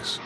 Passives.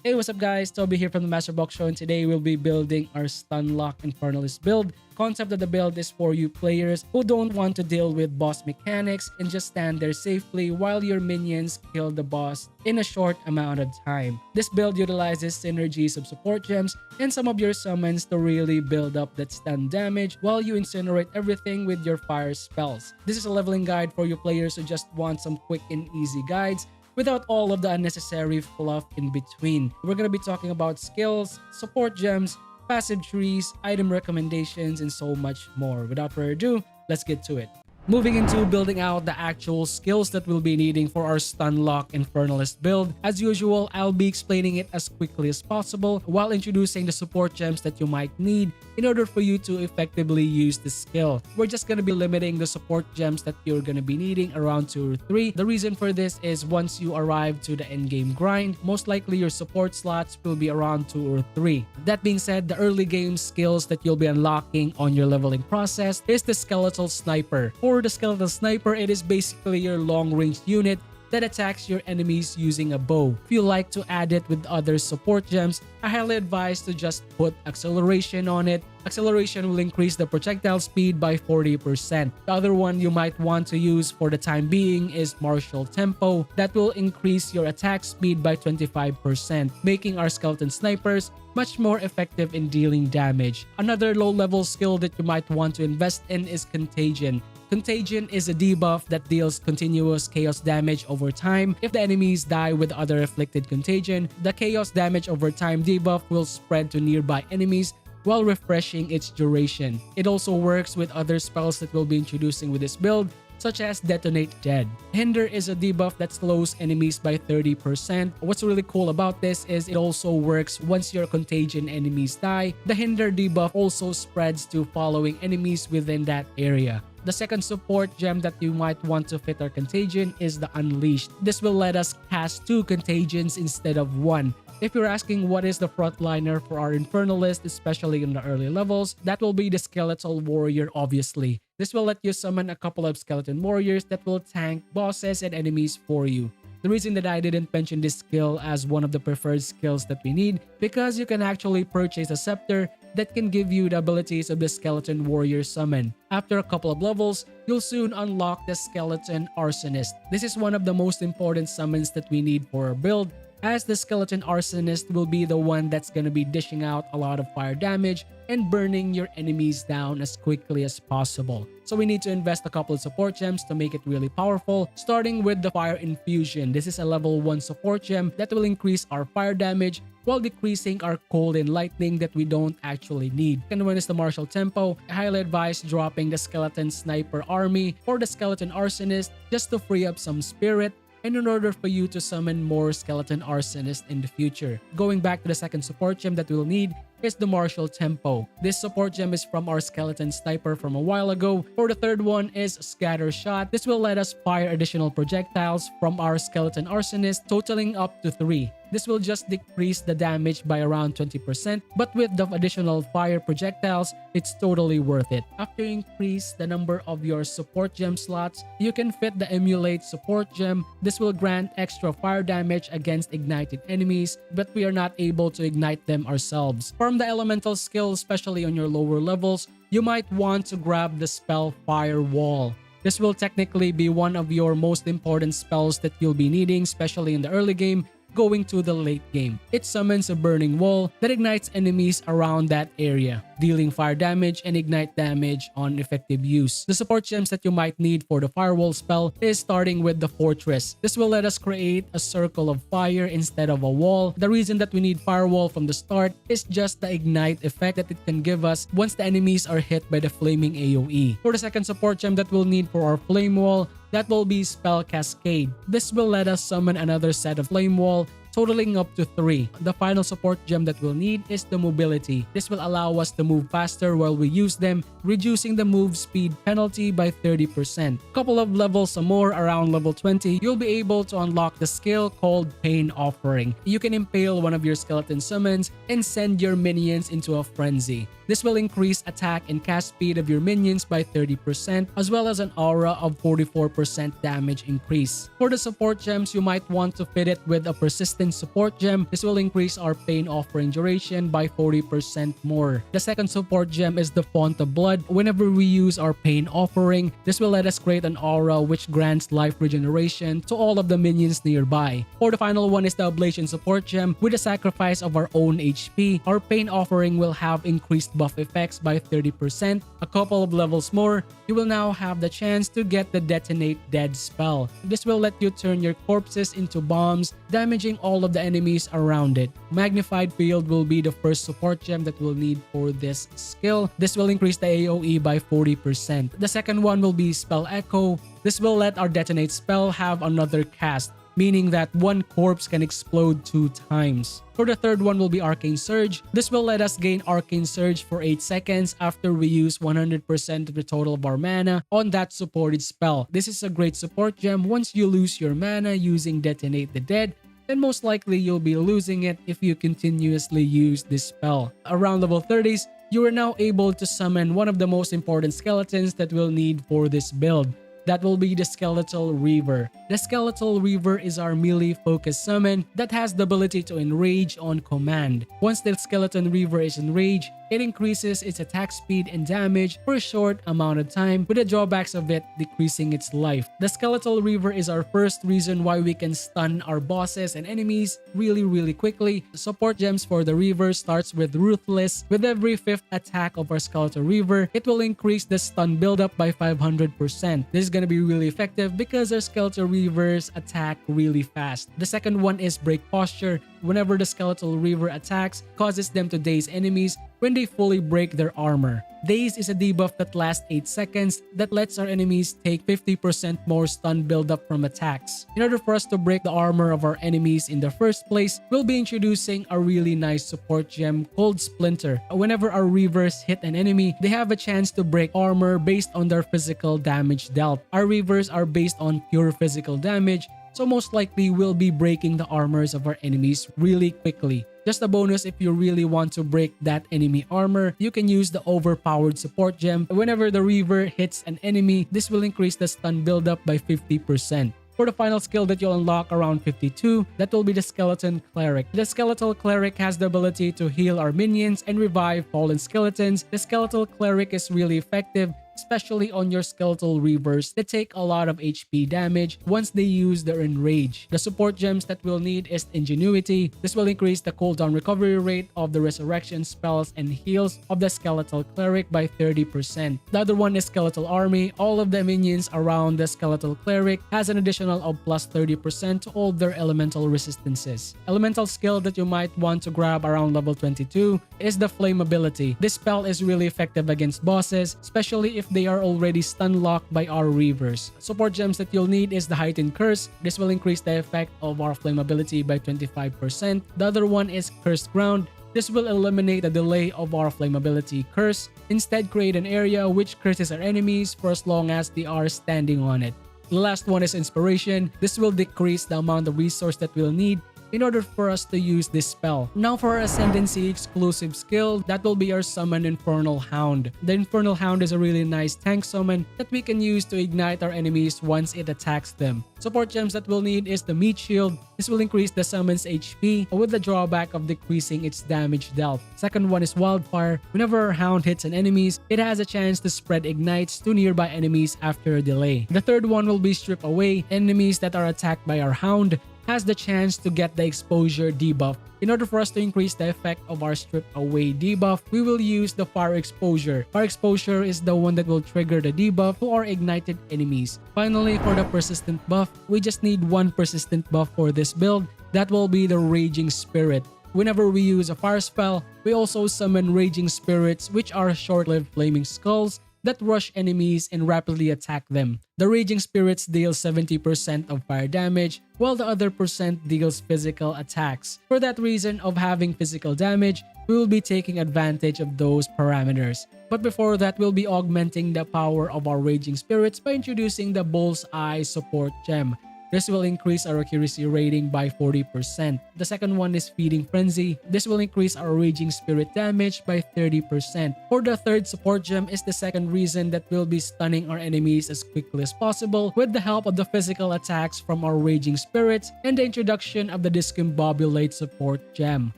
Hey, what's up guys? Toby here from the Master Box Show, and today we'll be building our Stunlock Infernalist build. Concept of the build is for you players who don't want to deal with boss mechanics and just stand there safely while your minions kill the boss in a short amount of time. This build utilizes synergies of support gems and some of your summons to really build up that stun damage while you incinerate everything with your fire spells. This is a leveling guide for you players who just want some quick and easy guides without all of the unnecessary fluff in between. We're going to be talking about skills, support gems, passive trees, item recommendations, and so much more. Without further ado, let's get to it. Moving into building out the actual skills that we'll be needing for our Stunlock Infernalist build. As usual, I'll be explaining it as quickly as possible while introducing the support gems that you might need in order for you to effectively use the skill. We're just going to be limiting the support gems that you're going to be needing around 2 or 3. The reason for this is once you arrive to the endgame grind, most likely your support slots will be around 2 or 3. That being said, the early game skills that you'll be unlocking on your leveling process is the Skeletal Sniper. For the Skeletal Sniper, it is basically your long-range unit that attacks your enemies using a bow. If you like to add it with other support gems, I highly advise to just put acceleration on it. Acceleration will increase the projectile speed by 40%. The other one you might want to use for the time being is Martial Tempo. That will increase your attack speed by 25%, making our skeleton snipers much more effective in dealing damage. Another low-level skill that you might want to invest in is Contagion. Contagion is a debuff that deals continuous chaos damage over time. If the enemies die with other afflicted contagion, the chaos damage over time debuff will spread to nearby enemies while refreshing its duration. It also works with other spells that we'll be introducing with this build, such as Detonate Dead. Hinder is a debuff that slows enemies by 30%. What's really cool about this is it also works once your contagion enemies die. The Hinder debuff also spreads to following enemies within that area. The second support gem that you might want to fit our contagion is the Unleashed. This will let us cast 2 contagions instead of 1. If you're asking what is the frontliner for our Infernalist, especially in the early levels, that will be the Skeletal Warrior, obviously. This will let you summon a couple of Skeleton Warriors that will tank bosses and enemies for you. The reason that I didn't mention this skill as one of the preferred skills that we need, because you can actually purchase a scepter that can give you the abilities of the Skeleton Warrior summon. After a couple of levels, you'll soon unlock the Skeleton Arsonist. This is one of the most important summons that we need for our build, as the Skeleton Arsonist will be the one that's gonna be dishing out a lot of fire damage and burning your enemies down as quickly as possible. So we need to invest a couple of support gems to make it really powerful, starting with the Fire Infusion. This is a level 1 support gem that will increase our fire damage while decreasing our cold and lightning that we don't actually need. Second one is the Martial Tempo. I highly advise dropping the Skeleton Sniper Army or the Skeleton Arsonist just to free up some spirit and in order for you to summon more Skeleton Arsonists in the future. Going back to the second support gem that we'll need is the Martial Tempo. This support gem is from our Skeleton Sniper from a while ago. For the third one is Scatter Shot. This will let us fire additional projectiles from our Skeleton Arsonist, totaling up to 3. This will just decrease the damage by around 20%, but with the additional fire projectiles, it's totally worth it. After you increase the number of your support gem slots, you can fit the Emulate support gem. This will grant extra fire damage against ignited enemies, but we are not able to ignite them ourselves. From the elemental skill, especially on your lower levels, you might want to grab the spell Firewall. This will technically be one of your most important spells that you'll be needing, especially in the early game, going to the late game. It summons a burning wall that ignites enemies around that area, dealing fire damage and ignite damage on effective use. The support gems that you might need for the firewall spell is starting with the Fortress. This will let us create a circle of fire instead of a wall. The reason that we need firewall from the start is just the ignite effect that it can give us once the enemies are hit by the flaming AoE. For the second support gem that we'll need for our flame wall, that will be Spell Cascade. This will let us summon another set of flame wall, totaling up to 3. The final support gem that we'll need is the mobility. This will allow us to move faster while we use them, reducing the move speed penalty by 30%. Couple of levels more, around level 20, you'll be able to unlock the skill called Pain Offering. You can impale one of your skeleton summons and send your minions into a frenzy. This will increase attack and cast speed of your minions by 30%, as well as an aura of 44% damage increase. For the support gems, you might want to fit it with a persistent support gem. This will increase our Pain Offering duration by 40% more. The second support gem is the Font of Blood. Whenever we use our Pain Offering, this will let us create an aura which grants life regeneration to all of the minions nearby. For the final one is the Ablation support gem. With the sacrifice of our own HP, our Pain Offering will have increased buff effects by 30%. A couple of levels more, you will now have the chance to get the Detonate Dead spell. This will let you turn your corpses into bombs, damaging all of the enemies around it. Magnified Field will be the first support gem that we'll need for this skill. This will increase the AoE by 40%. The second one will be Spell Echo. This will let our Detonate spell have another cast, meaning that one corpse can explode 2 times. For the third one will be Arcane Surge. This will let us gain Arcane Surge for 8 seconds after we use 100% of the total of our mana on that supported spell. This is a great support gem. Once you lose your mana using Detonate the Dead, then most likely you'll be losing it if you continuously use this spell. Around level 30s, you are now able to summon one of the most important skeletons that we'll need for this build. That will be the Skeletal Reaver. The Skeletal Reaver is our melee focused summon that has the ability to enrage on command. Once the Skeleton Reaver is enraged, it increases its attack speed and damage for a short amount of time, with the drawbacks of it decreasing its life. The Skeletal Reaver is our first reason why we can stun our bosses and enemies really quickly. The support gems for the Reaver starts with Ruthless. With every 5th attack of our Skeletal Reaver, it will increase the stun buildup by 500%. This is gonna be really effective because our Skeletal Reavers attack really fast. The second one is Break Posture. Whenever the Skeletal Reaver attacks, causes them to daze enemies when they fully break their armor. Daze is a debuff that lasts 8 seconds that lets our enemies take 50% more stun buildup from attacks. In order for us to break the armor of our enemies in the first place, we'll be introducing a really nice support gem called Splinter. Whenever our Reavers hit an enemy, they have a chance to break armor based on their physical damage dealt. Our Reavers are based on pure physical damage, so most likely we'll be breaking the armors of our enemies really quickly. Just a bonus, if you really want to break that enemy armor, you can use the Overpowered support gem. Whenever the Reaver hits an enemy, this will increase the stun buildup by 50%. For the final skill that you'll unlock around 52, that will be the Skeleton Cleric. The Skeletal Cleric has the ability to heal our minions and revive fallen skeletons. The Skeletal Cleric is really effective, especially on your Skeletal Reavers that take a lot of HP damage once they use their Enrage. The support gems that we'll need is Ingenuity. This will increase the cooldown recovery rate of the resurrection spells and heals of the Skeletal Cleric by 30%. The other one is Skeletal Army. All of the minions around the Skeletal Cleric has an additional of plus 30% to all their elemental resistances. Elemental skill that you might want to grab around level 22 is the Flammability. This spell is really effective against bosses, especially if they are already stun locked by our Reavers. Support gems that you'll need is the Heightened Curse. This will increase the effect of our Flammability by 25%. The other one is Cursed Ground. This will eliminate the delay of our Flammability curse. Instead, create an area which curses our enemies for as long as they are standing on it. The last one is Inspiration. This will decrease the amount of resource that we'll need in order for us to use this spell. Now for our Ascendancy exclusive skill, that will be our Summon Infernal Hound. The Infernal Hound is a really nice tank summon that we can use to ignite our enemies once it attacks them. Support gems that we'll need is the Meat Shield. This will increase the summon's HP with the drawback of decreasing its damage dealt. Second one is Wildfire. Whenever our Hound hits an enemies, it has a chance to spread ignites to nearby enemies after a delay. The third one will be Strip Away. Enemies that are attacked by our Hound has the chance to get the exposure debuff. In order for us to increase the effect of our Strip Away debuff, we will use the Fire Exposure. Fire Exposure is the one that will trigger the debuff to our ignited enemies. Finally, for the Persistent buff, we just need one Persistent buff for this build. That will be the Raging Spirit. Whenever we use a fire spell, we also summon Raging Spirits, which are short-lived flaming skulls that rush enemies and rapidly attack them. The Raging Spirits deal 70% of fire damage, while the other percent deals physical attacks. For that reason of having physical damage, we will be taking advantage of those parameters. But before that, we'll be augmenting the power of our Raging Spirits by introducing the Bullseye Support Gem. This will increase our accuracy rating by 40%. The second one is Feeding Frenzy. This will increase our Raging Spirit damage by 30%. For the third support gem is the second reason that we'll be stunning our enemies as quickly as possible with the help of the physical attacks from our Raging Spirits and the introduction of the Discombobulate support gem.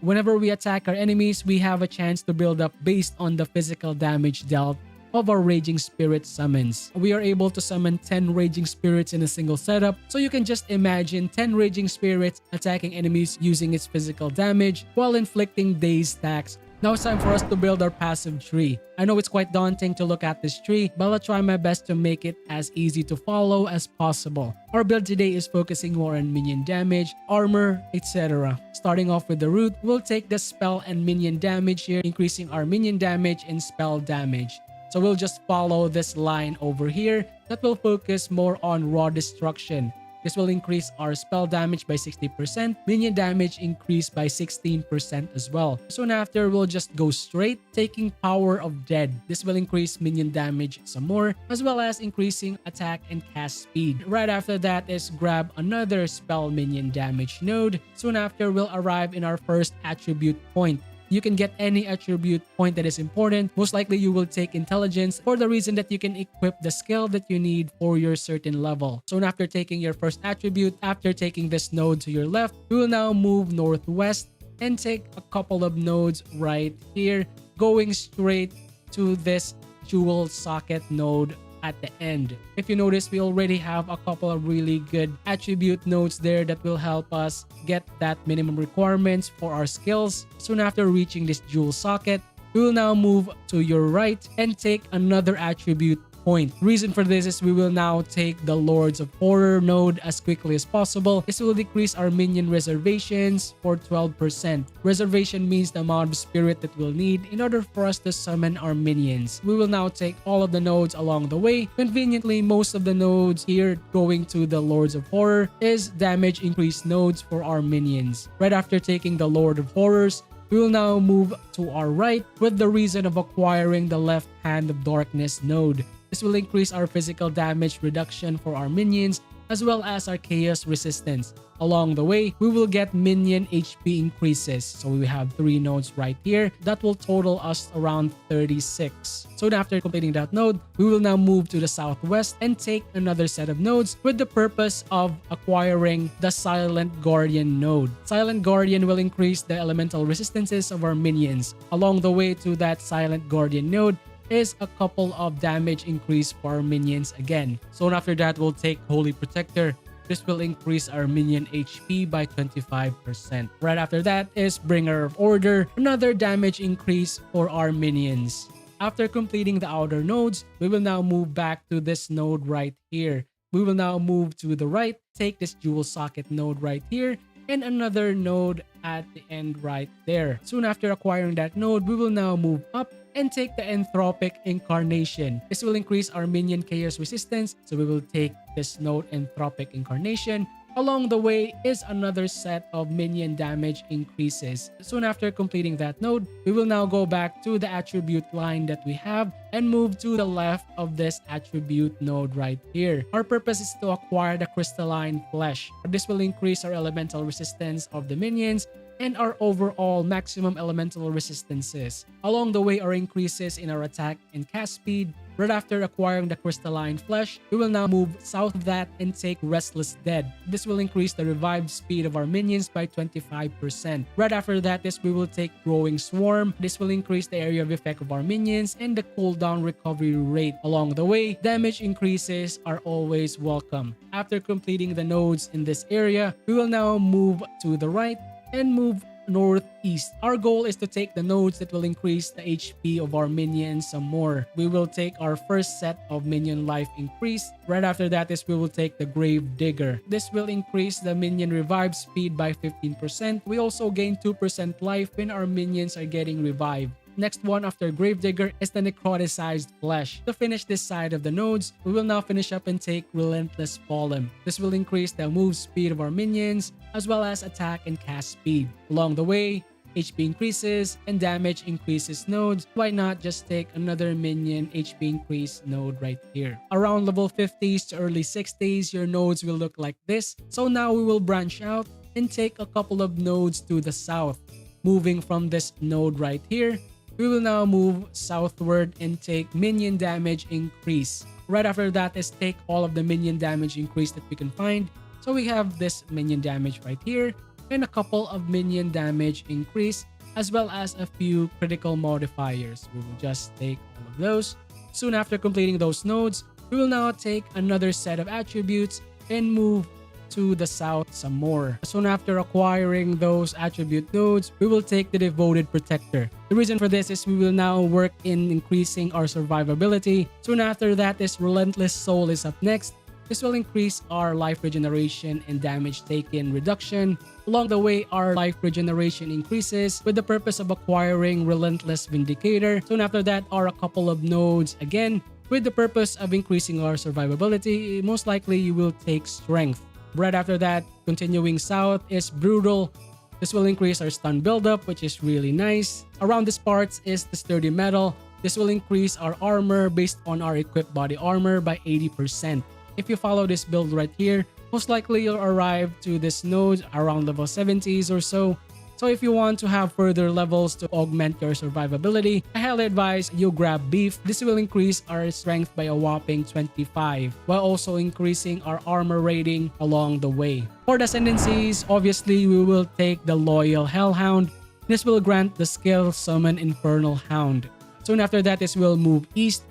Whenever we attack our enemies, we have a chance to build up based on the physical damage dealt of our Raging Spirit summons. We are able to summon 10 Raging Spirits in a single setup, so you can just imagine 10 Raging Spirits attacking enemies using its physical damage while inflicting daze stacks. Now it's time for us to build our passive tree. I know it's quite daunting to look at this tree, but I'll try my best to make it as easy to follow as possible. Our build today is focusing more on minion damage, armor, etc. Starting off with the root, we'll take the spell and minion damage here, increasing our minion damage and spell damage. So we'll just follow this line over here that will focus more on raw destruction. This will increase our spell damage by 60%, minion damage increase by 16% as well. Soon after, we'll just go straight, taking Power of Dead. This will increase minion damage some more, as well as increasing attack and cast speed. Right after that is grab another spell minion damage node. Soon after, we'll arrive in our first attribute point. You can get any attribute point that is important. Most likely you will take intelligence for the reason that you can equip the skill that you need for your certain level. So after taking your first attribute, after taking this node to your left, we will now move northwest and take a couple of nodes right here, going straight to this jewel socket node at the end. If you notice, we already have a couple of really good attribute nodes there that will help us get that minimum requirements for our skills. Soon after reaching this jewel socket, we will now move to your right and take another attribute point. Reason for this is we will now take the Lords of Horror node as quickly as possible. This will decrease our minion reservations for 12%. Reservation means the amount of spirit that we'll need in order for us to summon our minions. We will now take all of the nodes along the way. Conveniently, most of the nodes here going to the Lords of Horror is damage increase nodes for our minions. Right after taking the Lord of Horrors, we will now move to our right with the reason of acquiring the Left Hand of Darkness node. This will increase our physical damage reduction for our minions as well as our chaos resistance. Along the way, we will get minion HP increases. So we have 3 nodes right here. That will total us around 36. So after completing that node, we will now move to the southwest and take another set of nodes with the purpose of acquiring the Silent Guardian node. Silent Guardian will increase the elemental resistances of our minions. Along the way to that Silent Guardian node is a couple of damage increase for our minions again. So after that, we'll take Holy Protector. This will increase our minion HP by 25%. Right after that is Bringer of Order, another damage increase for our minions. After completing the outer nodes, we will now move back to this node right here. We will now move to the right, take this jewel socket node right here, and another node at the end right there. Soon after acquiring that node, we will now move up and take the Anthropic Incarnation. This will increase our minion chaos resistance, so we will take this node Anthropic Incarnation. Along the way is another set of minion damage increases. Soon after completing that node, we will now go back to the attribute line that we have and move to the left of this attribute node right here. Our purpose is to acquire the Crystalline Flesh. This will increase our elemental resistance of the minions and our overall maximum elemental resistances. Along the way are increases in our attack and cast speed. Right after acquiring the Crystalline Flesh, we will now move south of that and take Restless Dead. This will increase the revived speed of our minions by 25%. Right after that is we will take Growing Swarm. This will increase the area of effect of our minions and the cooldown recovery rate. Along the way, damage increases are always welcome. After completing the nodes in this area, we will now move to the right and move northeast. Our goal is to take the nodes that will increase the HP of our minions some more. We will take our first set of minion life increase. Right after that is we will take the Grave Digger. This will increase the minion revive speed by 15%. We also gain 2% life when our minions are getting revived. Next one after Gravedigger is the Necroticized Flesh. To finish this side of the nodes, we will now finish up and take Relentless Fallen. This will increase the move speed of our minions, as well as attack and cast speed. Along the way, HP increases and damage increases nodes. Why not just take another minion HP increase node right here? Around level 50s to early 60s, your nodes will look like this. So now we will branch out and take a couple of nodes to the south. Moving from this node right here, we will now move southward and take minion damage increase. Right after that is take all of the minion damage increase that we can find. So we have this minion damage right here, and a couple of minion damage increase, as well as a few critical modifiers. We will just take all of those. Soon after completing those nodes, we will now take another set of attributes and move to the south some more. Soon after acquiring those attribute nodes, we will take the Devoted Protector. The reason for this is we will now work in increasing our survivability. Soon after that is Relentless Soul is up next. This will increase our life regeneration and damage taken reduction. Along the way, our life regeneration increases with the purpose of acquiring Relentless Vindicator. Soon after that are a couple of nodes again with the purpose of increasing our survivability. Most likely you will take Strength. Right after that, continuing south is Brutal. This will increase our stun buildup, which is really nice. Around these parts is the Sturdy Metal. This will increase our armor based on our equipped body armor by 80%. If you follow this build right here, most likely you'll arrive to this node around level 70s or so. So if you want to have further levels to augment your survivability, I highly advise you grab Beef. This will increase our strength by a whopping 25, while also increasing our armor rating along the way. For the ascendancies, obviously we will take the Loyal Hellhound. This will grant the skill Summon Infernal Hound. Soon after that is we'll move east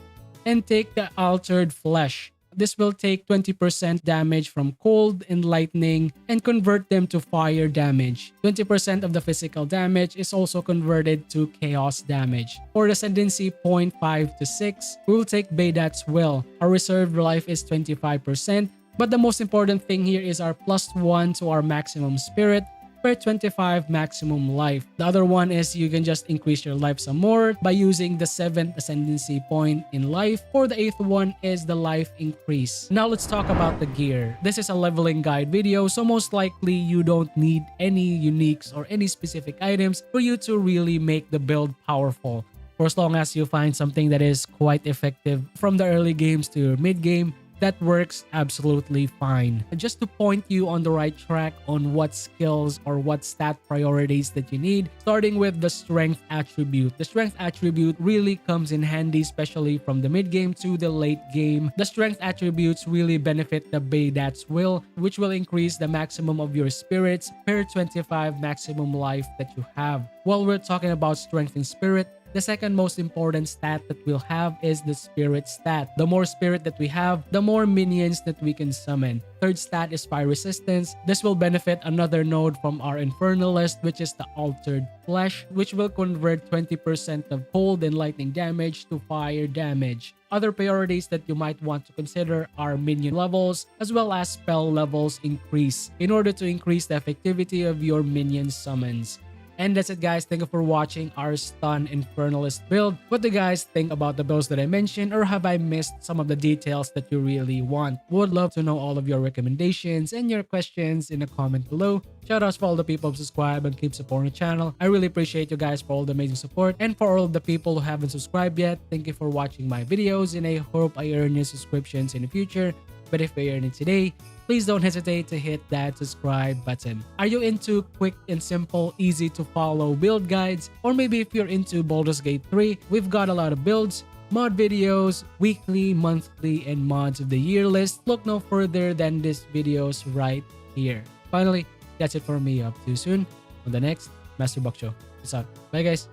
and take the Altered Flesh. This will take 20% damage from cold and lightning and convert them to fire damage. 20% of the physical damage is also converted to chaos damage. For the ascendancy 0.5 to 6, we will take Baydat's Will. Our reserved life is 25%, but the most important thing here is our +1 to our maximum spirit per 25 maximum life. The other one is you can just increase your life some more by using the 7th ascendancy point in life. For the 8th one is the life increase. Now let's talk about the gear. This is a leveling guide video, so most likely you don't need any uniques or any specific items for you to really make the build powerful. For as long as you find something that is quite effective from the early games to mid game, that works absolutely fine. Just to point you on the right track on what skills or what stat priorities that you need, starting with the strength attribute. The strength attribute really comes in handy, especially from the mid game to the late game. The strength attributes really benefit the Baydat's Will, which will increase the maximum of your spirits per 25 maximum life that you have. While we're talking about strength and spirit, the second most important stat that we'll have is the spirit stat. The more spirit that we have, the more minions that we can summon. Third stat is fire resistance. This will benefit another node from our Infernalist, which is the Altered Flesh, which will convert 20% of cold and lightning damage to fire damage. Other priorities that you might want to consider are minion levels as well as spell levels increase in order to increase the effectivity of your minion summons. And that's it, guys. Thank you for watching our Stun Infernalist build. What do you guys think about the builds that I mentioned, or have I missed some of the details that you really want? Would love to know all of your recommendations and your questions in the comment below. Shoutouts for all the people who subscribe and keep supporting the channel. I really appreciate you guys for all the amazing support. And for all of the people who haven't subscribed yet, thank you for watching my videos, and I hope I earn your subscriptions in the future. But if I earn it today, please don't hesitate to hit that subscribe button. Are you into quick and simple, easy to follow build guides? Or maybe if you're into Baldur's Gate 3, we've got a lot of builds, mod videos, weekly, monthly, and mods of the year list. Look no further than these videos right here. Finally, that's it for me. Up to soon on the next Master Box Show. Peace out. Bye, guys.